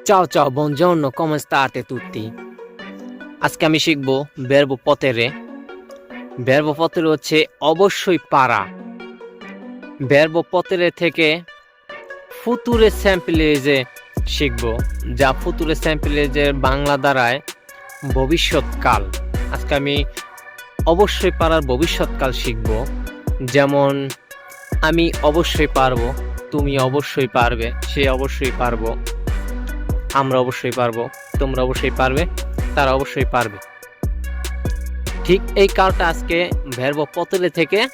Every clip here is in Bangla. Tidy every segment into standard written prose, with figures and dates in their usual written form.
Ciao ciao, buongiorno, come state tutti? আজকে আমি শিখব verbo potere। verbo potere হচ্ছে অবশ্যই পারা। verbo potere থেকে future simple age শিখব, যা future simple age এর বাংলা দ্বারায় ভবিষ্যৎকাল। আজকে আমি অবশ্যই পারার ভবিষ্যৎকাল শিখব। যেমন আমি অবশ্যই পারবো, তুমি অবশ্যই পারবে, সে অবশ্যই পারবো, আমরা অবশ্যই পারবো, তোমরা অবশ্যই পারবে, তারা অবশ্যই পারবে। ঠিক এই কালটা আজকে verbo potere থেকে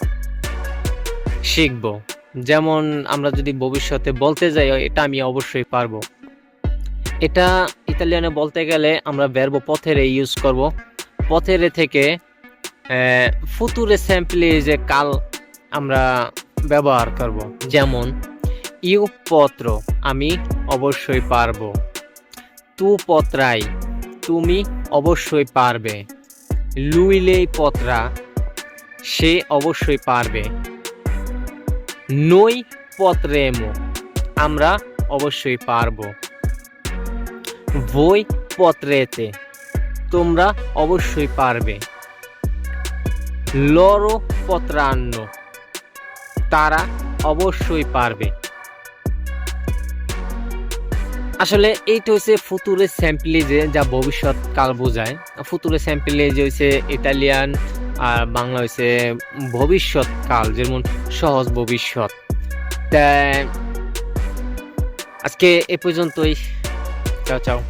শিখব। যেমন আমরা যদি ভবিষ্যতে বলতে যাই এটা আমি অবশ্যই পারবো, এটা ইতালিয়ানে বলতে গেলে আমরা verbo potere ইউজ করব। potere থেকে future simple age কাল আমরা ব্যবহার করব। যেমন io potro, আমি অবশ্যই পারবো। tu potrai, তুমি অবশ্যই পারবে। lui lei potrà, সে অবশ্যই পারবে। noi potremo, আমরা অবশ্যই পারবো। voi potrete, তোমরা অবশ্যই পারবে। loro potranno, তারা অবশ্যই পারবে। আসলে এইটা হচ্ছে ফুতুরে স্যাম্পলেজে, যা ভবিষ্যৎকাল বোঝায়। ফুতুরে স্যাম্পলেজ হচ্ছে ইটালিয়ান, আর বাংলা হচ্ছে ভবিষ্যৎকাল, যেমন সহজ ভবিষ্যৎ। তাই আজকে এ পর্যন্তই। চাও চাও।